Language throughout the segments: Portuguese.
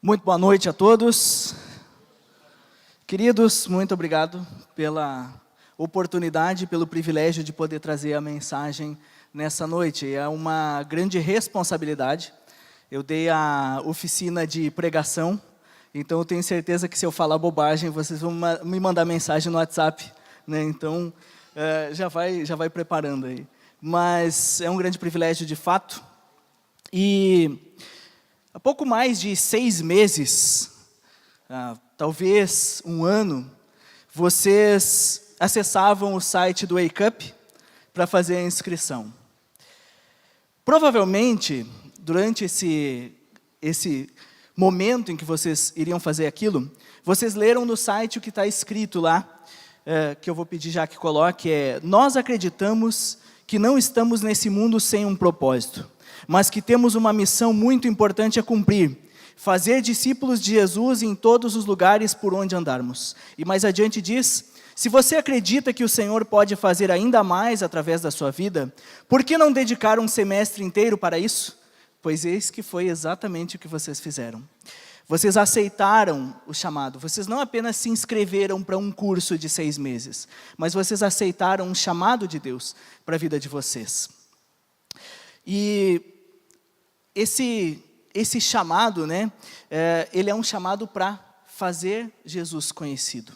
Muito boa noite a todos. Queridos, muito obrigado pela oportunidade, pelo privilégio de poder trazer a mensagem nessa noite. É uma grande responsabilidade. Eu dei a oficina de pregação, então eu tenho certeza que se eu falar bobagem, vocês vão me mandar mensagem no WhatsApp, né? Então, já vai preparando aí. Mas é um grande privilégio de fato. E há pouco mais de 6 meses, talvez um ano, vocês acessavam o site do Wake Up para fazer a inscrição. Provavelmente, durante esse momento em que vocês iriam fazer aquilo, vocês leram no site o que está escrito lá, que eu vou pedir já que coloque, nós acreditamos que não estamos nesse mundo sem um propósito, mas que temos uma missão muito importante a cumprir, fazer discípulos de Jesus em todos os lugares por onde andarmos. E mais adiante diz, se você acredita que o Senhor pode fazer ainda mais através da sua vida, por que não dedicar um semestre inteiro para isso? Pois eis que foi exatamente o que vocês fizeram. Vocês aceitaram o chamado, vocês não apenas se inscreveram para um curso de 6 meses, mas vocês aceitaram um chamado de Deus para a vida de vocês. E esse chamado, né, ele é um chamado para fazer Jesus conhecido.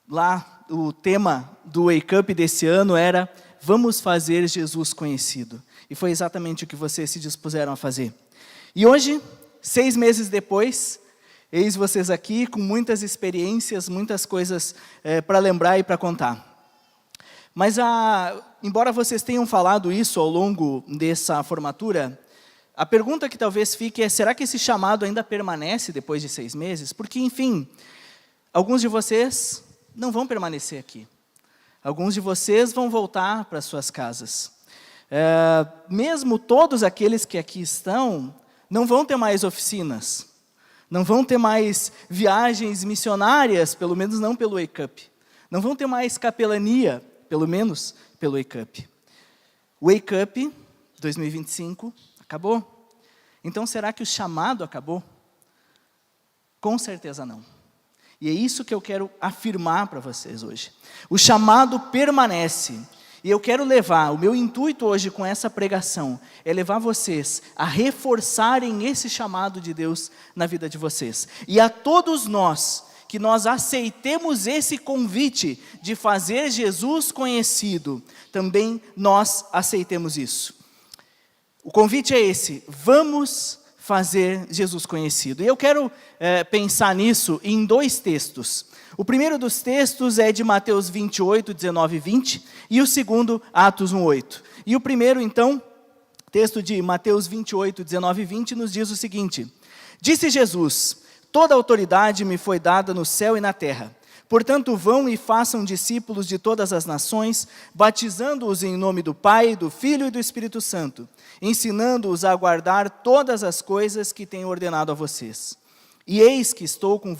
Lá, o tema do Wake Up desse ano era, vamos fazer Jesus conhecido. E foi exatamente o que vocês se dispuseram a fazer. E hoje, 6 meses depois, eis vocês aqui com muitas experiências, muitas coisas para lembrar e para contar. Mas, embora vocês tenham falado isso ao longo dessa formatura, a pergunta que talvez fique é, será que esse chamado ainda permanece depois de 6 meses? Porque, enfim, alguns de vocês não vão permanecer aqui. Alguns de vocês vão voltar para suas casas. Mesmo todos aqueles que aqui estão, não vão ter mais oficinas. Não vão ter mais viagens missionárias, pelo menos não pelo Wake Up. Não vão ter mais capelania, pelo menos pelo Wake Up. Wake Up 2025 acabou. Então, será que o chamado acabou? Com certeza não. E é isso que eu quero afirmar para vocês hoje. O chamado permanece. E eu quero levar, o meu intuito hoje com essa pregação, é levar vocês a reforçarem esse chamado de Deus na vida de vocês. E a todos nós, que nós aceitemos esse convite de fazer Jesus conhecido, também nós aceitemos isso. O convite é esse, vamos fazer Jesus conhecido. E eu quero pensar nisso em 2 textos. O primeiro dos textos é de Mateus 28, 19 e 20, e o segundo, Atos 1, 8. E o primeiro, então, texto de Mateus 28, 19 e 20, nos diz o seguinte, disse Jesus, toda autoridade me foi dada no céu e na terra. Portanto, vão e façam discípulos de todas as nações, batizando-os em nome do Pai, do Filho e do Espírito Santo, ensinando-os a guardar todas as coisas que tenho ordenado a vocês. E eis que estou com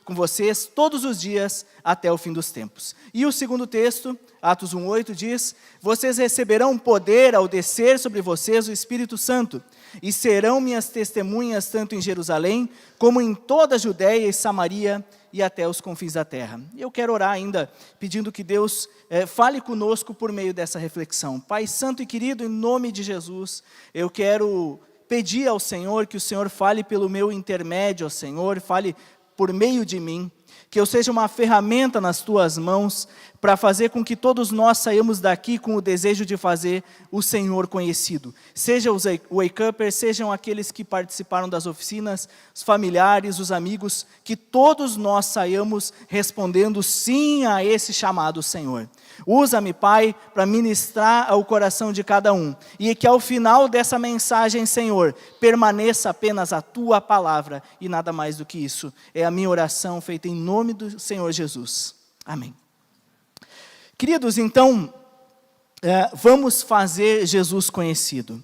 vocês todos os dias até o fim dos tempos. E o segundo texto, Atos 1:8, diz, vocês receberão poder ao descer sobre vocês o Espírito Santo, e serão minhas testemunhas tanto em Jerusalém, como em toda a Judéia e Samaria, e até os confins da terra. Eu quero orar ainda, pedindo que Deus fale conosco por meio dessa reflexão. Pai Santo e querido, em nome de Jesus, eu quero pedir ao Senhor que o Senhor fale pelo meu intermédio, ao Senhor, fale por meio de mim, que eu seja uma ferramenta nas tuas mãos, para fazer com que todos nós saiamos daqui com o desejo de fazer o Senhor conhecido. Seja os Wake-Uppers, sejam aqueles que participaram das oficinas, os familiares, os amigos, que todos nós saiamos respondendo sim a esse chamado, Senhor. Usa-me, Pai, para ministrar ao coração de cada um. E que ao final dessa mensagem, Senhor, permaneça apenas a Tua palavra e nada mais do que isso. É a minha oração feita em nome do Senhor Jesus. Amém. Queridos, então, vamos fazer Jesus conhecido.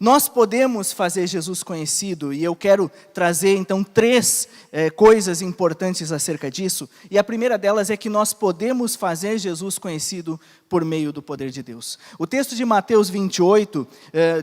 Nós podemos fazer Jesus conhecido, e eu quero trazer então 3 coisas importantes acerca disso. E a primeira delas é que nós podemos fazer Jesus conhecido por meio do poder de Deus. O texto de Mateus 28,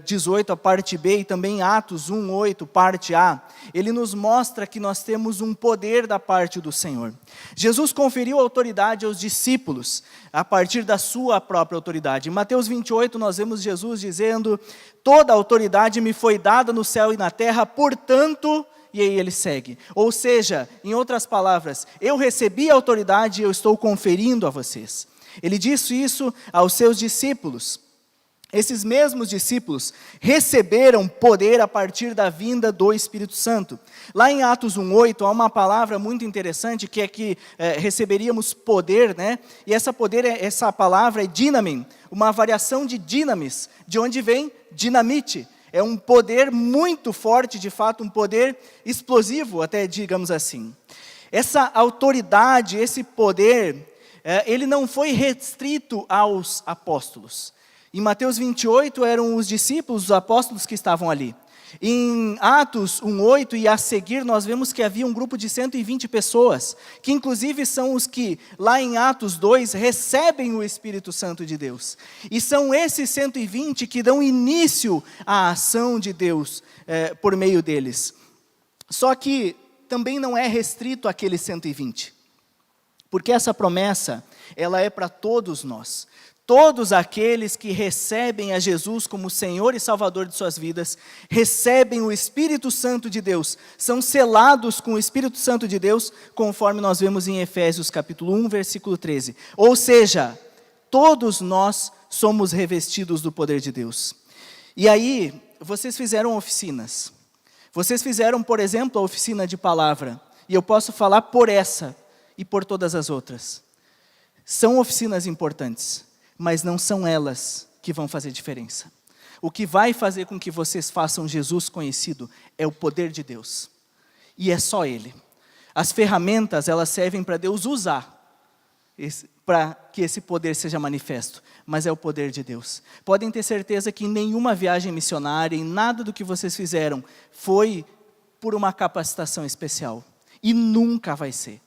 18, a parte B, e também Atos 1, 8, parte A, ele nos mostra que nós temos um poder da parte do Senhor. Jesus conferiu autoridade aos discípulos, a partir da sua própria autoridade. Em Mateus 28, nós vemos Jesus dizendo: toda a autoridade me foi dada no céu e na terra, portanto... E aí ele segue. Ou seja, em outras palavras, eu recebi a autoridade e eu estou conferindo a vocês. Ele disse isso aos seus discípulos. Esses mesmos discípulos receberam poder a partir da vinda do Espírito Santo. Lá em Atos 1:8 há uma palavra muito interessante que é que receberíamos poder, né? E essa palavra é dinamin, uma variação de dinamis, de onde vem dinamite. É um poder muito forte, de fato, um poder explosivo, até digamos assim. Essa autoridade, esse poder, ele não foi restrito aos apóstolos. Em Mateus 28 eram os discípulos, os apóstolos que estavam ali. Em Atos 1:8 e a seguir nós vemos que havia um grupo de 120 pessoas, que inclusive são os que lá em Atos 2 recebem o Espírito Santo de Deus. E são esses 120 que dão início à ação de Deus por meio deles. Só que também não é restrito àqueles 120, porque essa promessa ela é para todos nós. Todos aqueles que recebem a Jesus como Senhor e Salvador de suas vidas, recebem o Espírito Santo de Deus, são selados com o Espírito Santo de Deus, conforme nós vemos em Efésios capítulo 1, versículo 13. Ou seja, todos nós somos revestidos do poder de Deus. E aí, vocês fizeram oficinas. Vocês fizeram, por exemplo, a oficina de palavra. E eu posso falar por essa e por todas as outras. São oficinas importantes, mas não são elas que vão fazer diferença. O que vai fazer com que vocês façam Jesus conhecido é o poder de Deus. E é só Ele. As ferramentas, elas servem para Deus usar, para que esse poder seja manifesto. Mas é o poder de Deus. Podem ter certeza que em nenhuma viagem missionária, em nada do que vocês fizeram, foi por uma capacitação especial. E nunca vai ser.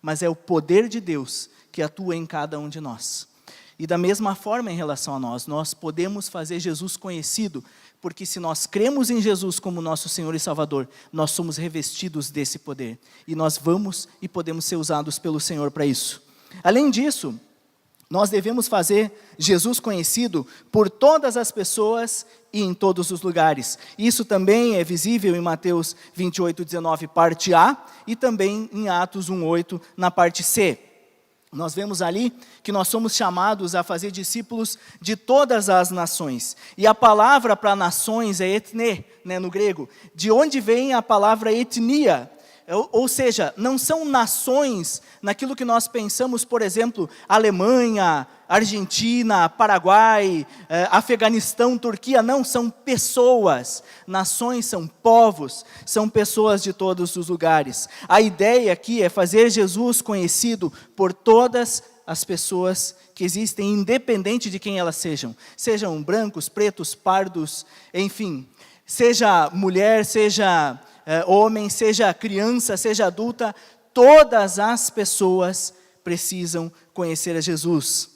Mas é o poder de Deus que atua em cada um de nós. E da mesma forma em relação a nós podemos fazer Jesus conhecido, porque se nós cremos em Jesus como nosso Senhor e Salvador, nós somos revestidos desse poder. E nós vamos e podemos ser usados pelo Senhor para isso. Além disso, nós devemos fazer Jesus conhecido por todas as pessoas e em todos os lugares. Isso também é visível em Mateus 28:19, parte A, e também em Atos 1:8, na parte C. Nós vemos ali que nós somos chamados a fazer discípulos de todas as nações. E a palavra para nações é etne, né, no grego, de onde vem a palavra etnia. Ou seja, não são nações naquilo que nós pensamos, por exemplo, Alemanha, Argentina, Paraguai, Afeganistão, Turquia. Não, são pessoas. Nações são povos, são pessoas de todos os lugares. A ideia aqui é fazer Jesus conhecido por todas as pessoas que existem, independente de quem elas sejam. Sejam brancos, pretos, pardos, enfim. Seja mulher, seja homem, seja criança, seja adulta, todas as pessoas precisam conhecer a Jesus.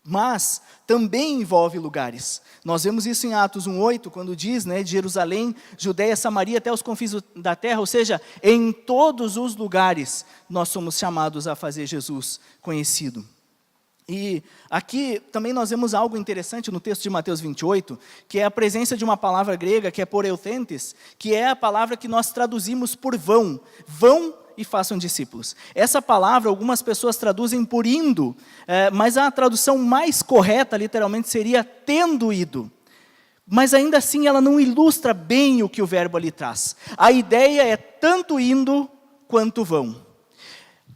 Mas também envolve lugares. Nós vemos isso em Atos 1:8, quando diz, né, de Jerusalém, Judeia, Samaria, até os confins da terra, ou seja, em todos os lugares nós somos chamados a fazer Jesus conhecido. E aqui também nós vemos algo interessante no texto de Mateus 28, que é a presença de uma palavra grega, que é poreuthentes, que é a palavra que nós traduzimos por vão. Vão e façam discípulos. Essa palavra, algumas pessoas traduzem por indo, mas a tradução mais correta, literalmente, seria tendo ido. Mas ainda assim, ela não ilustra bem o que o verbo ali traz. A ideia é tanto indo quanto vão.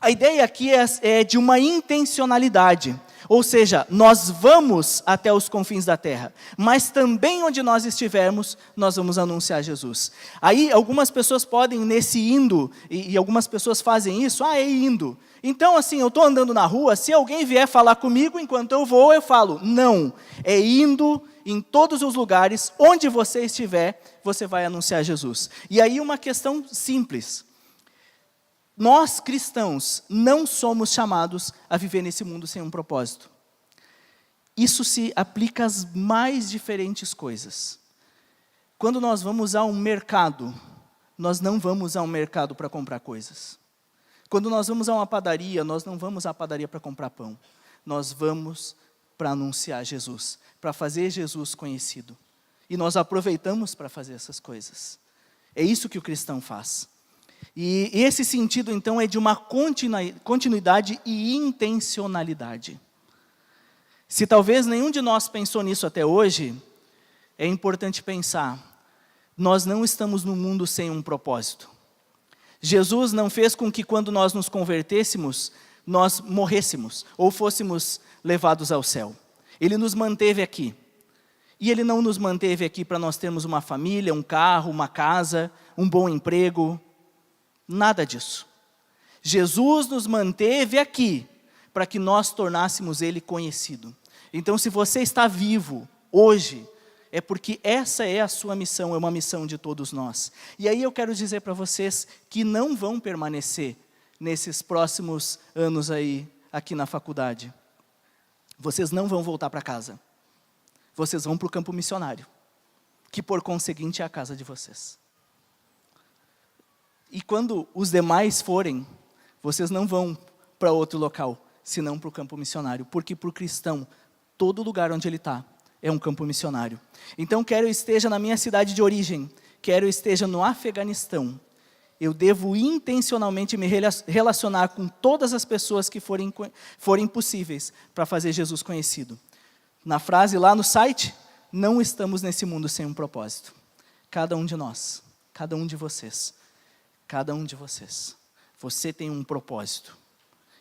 A ideia aqui é de uma intencionalidade, ou seja, nós vamos até os confins da terra, mas também onde nós estivermos, nós vamos anunciar Jesus. Aí algumas pessoas podem nesse indo, e algumas pessoas fazem isso, é indo. Então assim, eu estou andando na rua, se alguém vier falar comigo enquanto eu vou, eu falo, não, é indo em todos os lugares, onde você estiver, você vai anunciar Jesus. E aí uma questão simples. Nós, cristãos, não somos chamados a viver nesse mundo sem um propósito. Isso se aplica às mais diferentes coisas. Quando nós vamos a um mercado, nós não vamos a um mercado para comprar coisas. Quando nós vamos a uma padaria, nós não vamos à padaria para comprar pão. Nós vamos para anunciar Jesus, para fazer Jesus conhecido. E nós aproveitamos para fazer essas coisas. É isso que o cristão faz. E esse sentido, então, é de uma continuidade e intencionalidade. Se talvez nenhum de nós pensou nisso até hoje, é importante pensar, nós não estamos no mundo sem um propósito. Jesus não fez com que quando nós nos convertêssemos, nós morrêssemos ou fôssemos levados ao céu. Ele nos manteve aqui. E Ele não nos manteve aqui para nós termos uma família, um carro, uma casa, um bom emprego. Nada disso. Jesus nos manteve aqui para que nós tornássemos Ele conhecido. Então, se você está vivo hoje, é porque essa é a sua missão, é uma missão de todos nós. E aí eu quero dizer para vocês que não vão permanecer nesses próximos anos aí, aqui na faculdade. Vocês não vão voltar para casa. Vocês vão para o campo missionário, que por conseguinte é a casa de vocês. E quando os demais forem, vocês não vão para outro local, senão para o campo missionário. Porque para o cristão, todo lugar onde ele está é um campo missionário. Então, quer eu esteja na minha cidade de origem, quer eu esteja no Afeganistão, eu devo intencionalmente me relacionar com todas as pessoas que forem possíveis para fazer Jesus conhecido. Na frase lá no site, não estamos nesse mundo sem um propósito. Cada um de nós, cada um de vocês, cada um de vocês. Você tem um propósito.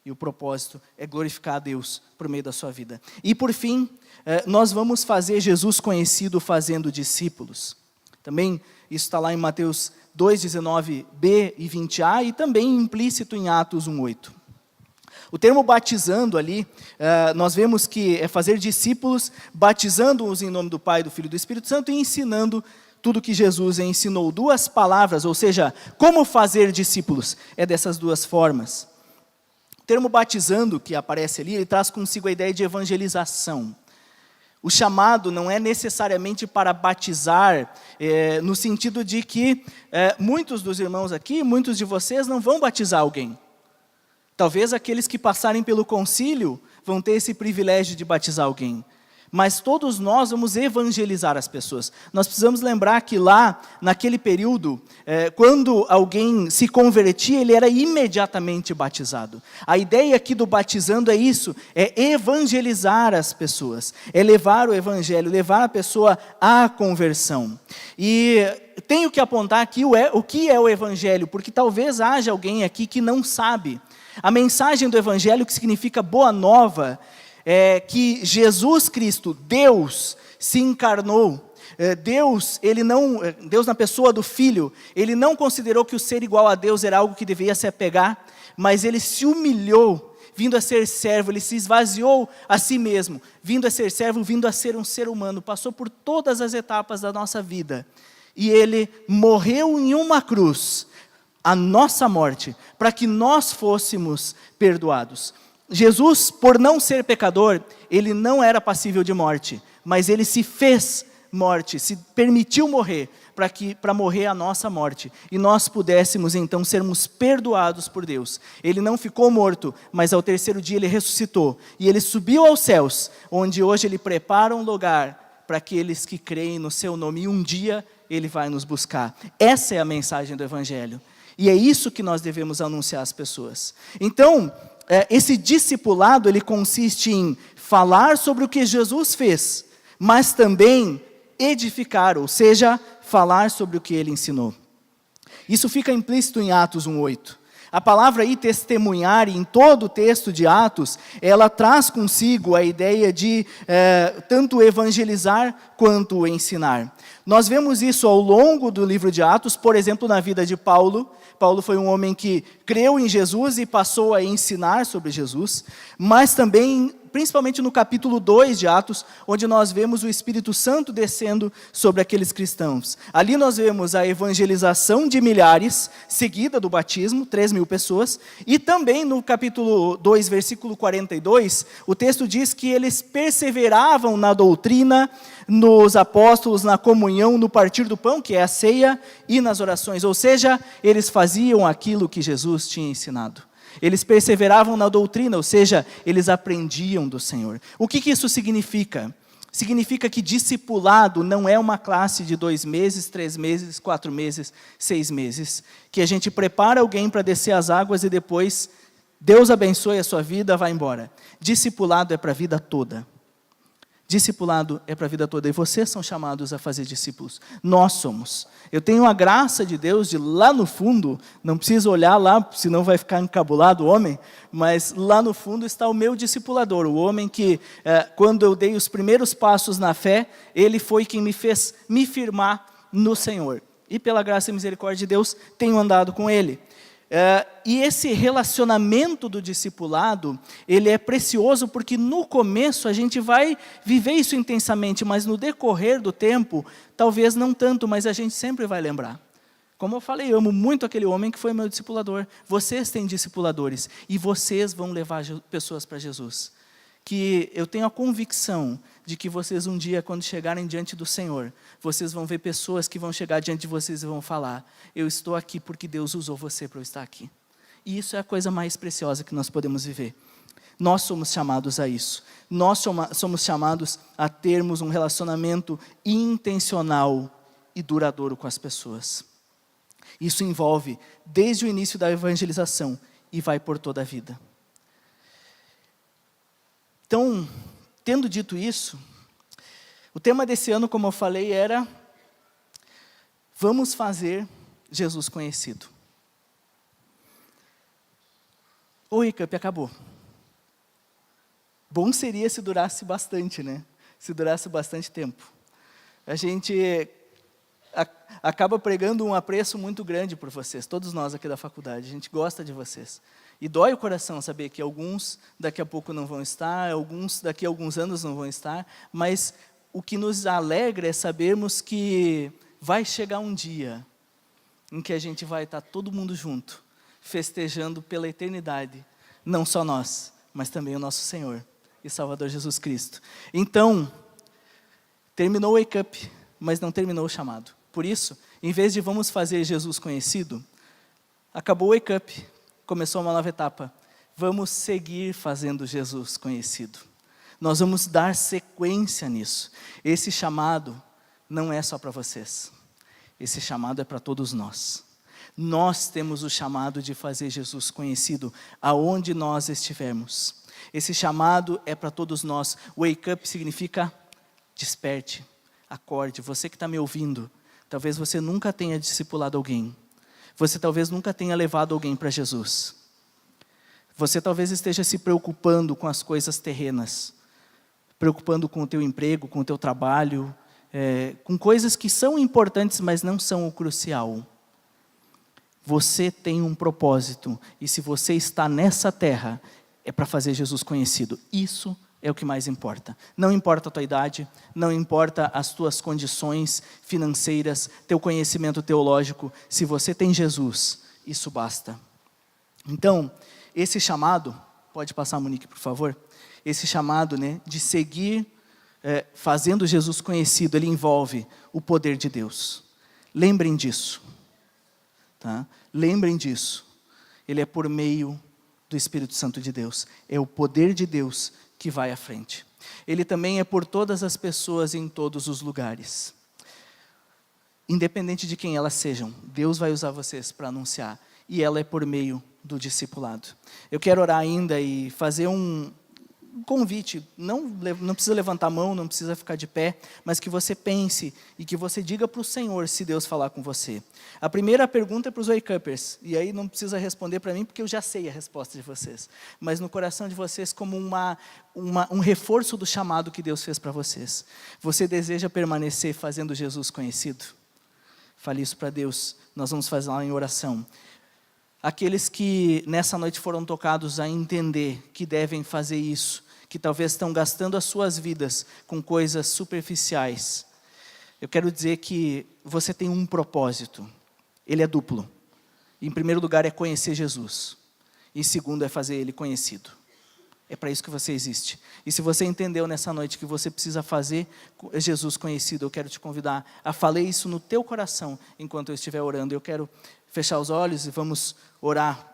E o propósito é glorificar a Deus por meio da sua vida. E por fim, nós vamos fazer Jesus conhecido fazendo discípulos. Também isso está lá em Mateus 2:19b e 20a e também implícito em Atos 1:8. O termo batizando ali, nós vemos que é fazer discípulos, batizando-os em nome do Pai, do Filho e do Espírito Santo e ensinando tudo que Jesus ensinou. Duas palavras, ou seja, como fazer discípulos, é dessas duas formas. O termo batizando, que aparece ali, ele traz consigo a ideia de evangelização. O chamado não é necessariamente para batizar, no sentido de que muitos dos irmãos aqui, muitos de vocês não vão batizar alguém. Talvez aqueles que passarem pelo concílio vão ter esse privilégio de batizar alguém. Mas todos nós vamos evangelizar as pessoas. Nós precisamos lembrar que lá, naquele período, quando alguém se convertia, ele era imediatamente batizado. A ideia aqui do batizando é isso, é evangelizar as pessoas, é levar o evangelho, levar a pessoa à conversão. E tenho que apontar aqui o que é o evangelho, porque talvez haja alguém aqui que não sabe. A mensagem do evangelho, que significa boa nova, é que Jesus Cristo, Deus, se encarnou. Deus na pessoa do Filho, Ele não considerou que o ser igual a Deus era algo que deveria se apegar, mas Ele se humilhou, vindo a ser servo, Ele se esvaziou a si mesmo, vindo a ser servo, vindo a ser um ser humano, passou por todas as etapas da nossa vida, e Ele morreu em uma cruz, a nossa morte, para que nós fôssemos perdoados. Jesus, por não ser pecador, Ele não era passível de morte, mas Ele se fez morte, se permitiu morrer, para morrer a nossa morte, e nós pudéssemos então sermos perdoados por Deus. Ele não ficou morto, mas ao terceiro dia Ele ressuscitou, e Ele subiu aos céus, onde hoje Ele prepara um lugar para aqueles que creem no seu nome, e um dia Ele vai nos buscar. Essa é a mensagem do Evangelho, e é isso que nós devemos anunciar às pessoas. Então, esse discipulado, ele consiste em falar sobre o que Jesus fez, mas também edificar, ou seja, falar sobre o que Ele ensinou. Isso fica implícito em Atos 1:8. A palavra aí, testemunhar, em todo o texto de Atos, ela traz consigo a ideia de tanto evangelizar quanto ensinar. Nós vemos isso ao longo do livro de Atos, por exemplo, na vida de Paulo. Paulo foi um homem que creu em Jesus e passou a ensinar sobre Jesus, mas também principalmente no capítulo 2 de Atos, onde nós vemos o Espírito Santo descendo sobre aqueles cristãos. Ali nós vemos a evangelização de milhares, seguida do batismo, 3.000 pessoas, e também no capítulo 2, versículo 42, o texto diz que eles perseveravam na doutrina, nos apóstolos, na comunhão, no partir do pão, que é a ceia, e nas orações. Ou seja, eles faziam aquilo que Jesus tinha ensinado. Eles perseveravam na doutrina, ou seja, eles aprendiam do Senhor. O que isso significa? Significa que discipulado não é uma classe de 2 meses, 3 meses, 4 meses, 6 meses, que a gente prepara alguém para descer as águas e depois Deus abençoe a sua vida, vai embora. Discipulado é para a vida toda. Discipulado é para a vida toda, e vocês são chamados a fazer discípulos. Nós somos. Eu tenho a graça de Deus de lá no fundo, não preciso olhar lá, senão vai ficar encabulado o homem, mas lá no fundo está o meu discipulador, o homem que, quando eu dei os primeiros passos na fé, ele foi quem me fez me firmar no Senhor. E pela graça e misericórdia de Deus, tenho andado com ele. E esse relacionamento do discipulado, ele é precioso porque no começo a gente vai viver isso intensamente, mas no decorrer do tempo, talvez não tanto, mas a gente sempre vai lembrar. Como eu falei, eu amo muito aquele homem que foi meu discipulador. Vocês têm discipuladores e vocês vão levar pessoas para Jesus. Que eu tenho a convicção de que vocês um dia, quando chegarem diante do Senhor, vocês vão ver pessoas que vão chegar diante de vocês e vão falar: eu estou aqui porque Deus usou você para eu estar aqui. E isso é a coisa mais preciosa que nós podemos viver. Nós somos chamados a isso. Nós somos chamados a termos um relacionamento intencional e duradouro com as pessoas. Isso envolve desde o início da evangelização e vai por toda a vida. Então, tendo dito isso, o tema desse ano, como eu falei, era: vamos fazer Jesus conhecido. O Recap acabou. Bom seria se durasse bastante, né? Se durasse bastante tempo. A gente acaba pregando um apreço muito grande por vocês, todos nós aqui da faculdade, a gente gosta de vocês. E dói o coração saber que alguns daqui a pouco não vão estar, alguns daqui a alguns anos não vão estar, mas o que nos alegra é sabermos que vai chegar um dia em que a gente vai estar todo mundo junto, festejando pela eternidade, não só nós, mas também o nosso Senhor e Salvador Jesus Cristo. Então, terminou o Wake Up, mas não terminou o chamado. Por isso, em vez de vamos fazer Jesus conhecido, acabou o Wake Up, começou uma nova etapa. Vamos seguir fazendo Jesus conhecido. Nós vamos dar sequência nisso. Esse chamado não é só para vocês. Esse chamado é para todos nós. Nós temos o chamado de fazer Jesus conhecido aonde nós estivermos. Esse chamado é para todos nós. Wake up significa desperte, acorde. Você que está me ouvindo, talvez você nunca tenha discipulado alguém. Você talvez nunca tenha levado alguém para Jesus. Você talvez esteja se preocupando com as coisas terrenas, preocupando com o teu emprego, com o teu trabalho, com coisas que são importantes, mas não são o crucial. Você tem um propósito, e se você está nessa terra, é para fazer Jesus conhecido. Isso é o que mais importa. Não importa a tua idade, não importa as tuas condições financeiras, teu conhecimento teológico. Se você tem Jesus, isso basta. Então, esse chamado, pode passar, Monique, por favor? Esse chamado, né, de seguir fazendo Jesus conhecido, ele envolve o poder de Deus. Lembrem disso. Tá? Lembrem disso. Ele é por meio do Espírito Santo de Deus. É o poder de Deus que vai à frente. Ele também é por todas as pessoas em todos os lugares. Independente de quem elas sejam, Deus vai usar vocês para anunciar. E ela é por meio do discipulado. Eu quero orar ainda e fazer um convite. Não precisa levantar a mão, não precisa ficar de pé, mas que você pense e que você diga para o Senhor se Deus falar com você. A primeira pergunta é para os Wake-Uppers, e aí não precisa responder para mim, porque eu já sei a resposta de vocês. Mas no coração de vocês, como um reforço do chamado que Deus fez para vocês. Você deseja permanecer fazendo Jesus conhecido? Fale isso para Deus. Nós vamos fazer lá em oração. Aqueles que nessa noite foram tocados a entender que devem fazer isso, que talvez estão gastando as suas vidas com coisas superficiais, eu quero dizer que você tem um propósito. Ele é duplo. Em primeiro lugar é conhecer Jesus. E em segundo é fazer Ele conhecido. É para isso que você existe. E se você entendeu nessa noite que você precisa fazer Jesus conhecido, eu quero te convidar a falar isso no teu coração enquanto eu estiver orando. Eu quero fechar os olhos e vamos orar